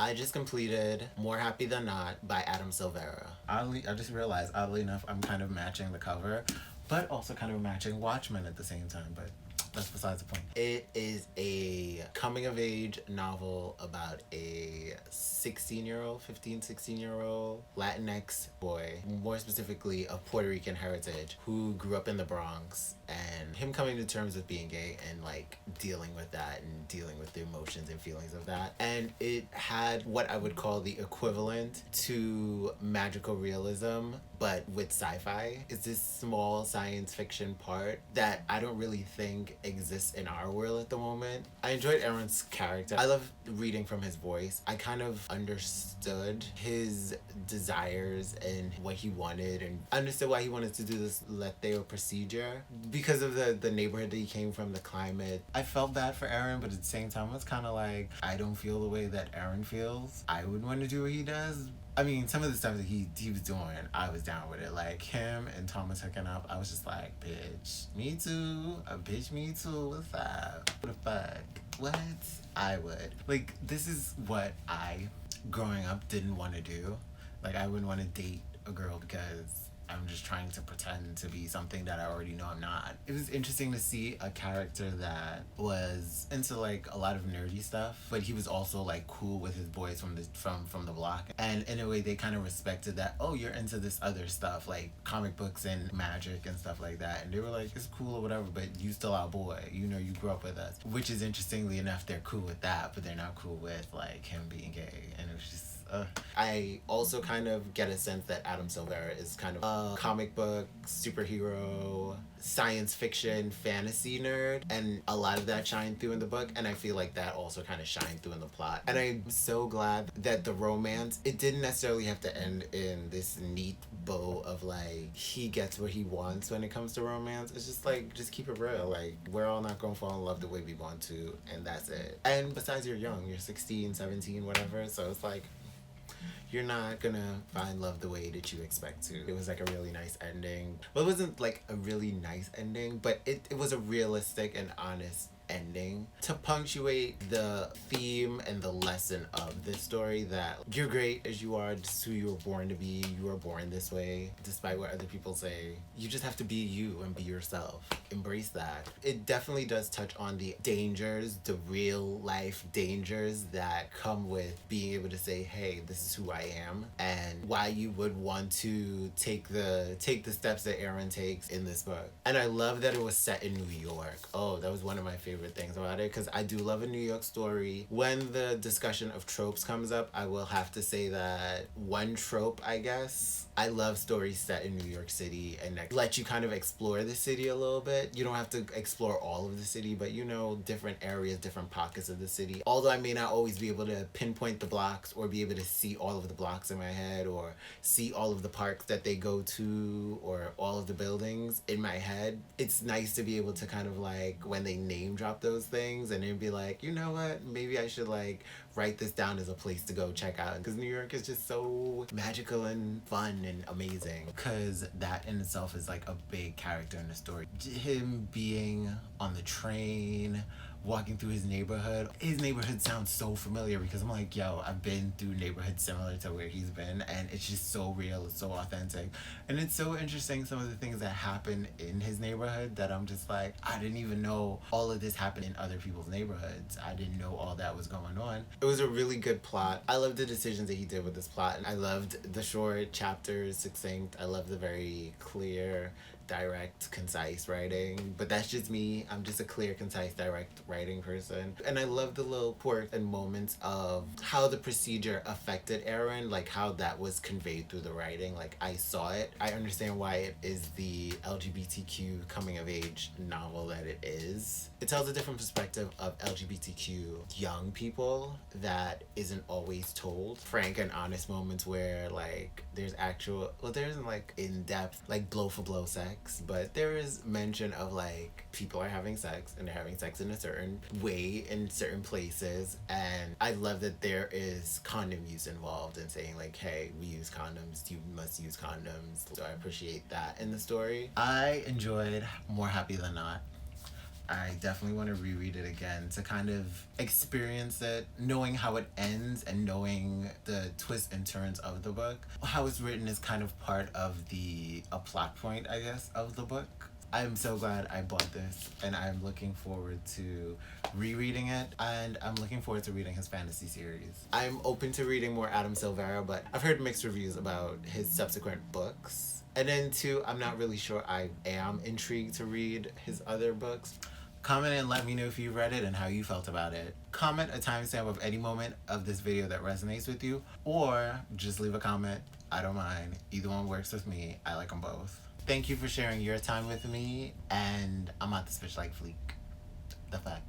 I just completed More Happy Than Not by Adam Silvera. I just realized, oddly enough, I'm kind of matching the cover, but also kind of matching Watchmen at the same time, but that's besides the point. It is a coming of age novel about a 16-year-old, 15, 16-year-old Latinx boy, more specifically of Puerto Rican heritage, who grew up in the Bronx, and him coming to terms with being gay and like dealing with that and dealing with the emotions and feelings of that. And it had what I would call the equivalent to magical realism, but with sci-fi. It's this small science fiction part that I don't really think exists in our world at the moment. I enjoyed Aaron's character. I love reading from his voice. I kind of understood his desires and what he wanted, and understood why he wanted to do this Letheo procedure because of the neighborhood that he came from, the climate. I felt bad for Aaron, but at the same time, I was kind of like, I don't feel the way that Aaron feels. I would want to do what he does. I mean, some of the stuff that he was doing, I was down with it. Like him and Thomas hooking up, I was just like, bitch, me too. A bitch, me too. What's up? What the fuck? What? I would. Like, this is what I, growing up, didn't want to do. Like, I wouldn't want to date a girl because I'm just trying to pretend to be something that I already know I'm not. It was interesting to see a character that was into like a lot of nerdy stuff, but he was also like cool with his boys from the block. And in a way they kind of respected that, oh, you're into this other stuff, like comic books and magic and stuff like that. And they were like, it's cool or whatever, but you still our boy. You know, you grew up with us. Which is interestingly enough, they're cool with that, but they're not cool with like him being gay. And it was just I also kind of get a sense that Adam Silvera is kind of a comic book, superhero, science fiction, fantasy nerd, and a lot of that shined through in the book, and I feel like that also kind of shined through in the plot. And I'm so glad that the romance, it didn't necessarily have to end in this neat bow of like, he gets what he wants when it comes to romance. It's just like, just keep it real. Like, we're all not gonna fall in love the way we want to, and that's it. And besides, you're young, you're 16, 17, whatever, so it's like, you're not gonna find love the way that you expect to. It was like a really nice ending. Well, it wasn't like a really nice ending, but it was a realistic and honest ending to punctuate the theme and the lesson of this story, that you're great as you are, just who you were born to be. You were born this way, despite what other people say. You just have to be you and be yourself. Embrace that. It definitely does touch on the dangers, the real life dangers that come with being able to say, hey, this is who I am, and why you would want to take the steps that Aaron takes in this book. And I love that it was set in New York. Oh, that was one of my favorite things about it, because I do love a New York story. When the discussion of tropes comes up, I will have to say that one trope, I guess, I love stories set in New York City and that let you kind of explore the city a little bit. You don't have to explore all of the city, but you know, different areas, different pockets of the city. Although I may not always be able to pinpoint the blocks or be able to see all of the blocks in my head or see all of the parks that they go to or all of the buildings in my head, it's nice to be able to kind of like, when they name drop those things, and then be like, you know what, maybe I should like write this down as a place to go check out, because New York is just so magical and fun and amazing, because that in itself is like a big character in the story. Him being on the train, walking through his neighborhood sounds so familiar, because I'm like, yo, I've been through neighborhoods similar to where he's been, and it's just so real, it's so authentic. And it's so interesting, some of the things that happen in his neighborhood, that I'm just like, I didn't even know all of this happened in other people's neighborhoods. I didn't know all that was going on. It was a really good plot. I loved the decisions that he did with this plot, and I loved the short chapters, succinct. I love the very clear, direct, concise writing. But that's just me. I'm just a clear, concise, direct writing person. And I love the little quirks and moments of how the procedure affected Aaron, like how that was conveyed through the writing. Like, I saw it. I understand why it is the LGBTQ coming of age novel that it is. It tells a different perspective of LGBTQ young people that isn't always told. Frank and honest moments where like there's actual, well, there isn't like in-depth like blow for blow sex, but there is mention of like people are having sex, and they're having sex in a certain way in certain places. And I love that there is condom use involved in saying like, hey, we use condoms, you must use condoms. So I appreciate that in the story. I enjoyed More Happy Than Not. I definitely want to reread it again to kind of experience it, knowing how it ends and knowing the twists and turns of the book. How it's written is kind of part of a plot point, I guess, of the book. I'm so glad I bought this, and I'm looking forward to rereading it, and I'm looking forward to reading his fantasy series. I'm open to reading more Adam Silvera, but I've heard mixed reviews about his subsequent books. And then too, I'm not really sure I am intrigued to read his other books. Comment and let me know if you read it and how you felt about it. Comment a timestamp of any moment of this video that resonates with you, or just leave a comment. I don't mind. Either one works with me. I like them both. Thank you for sharing your time with me, and I'm out this bitch like Fleek. The fuck?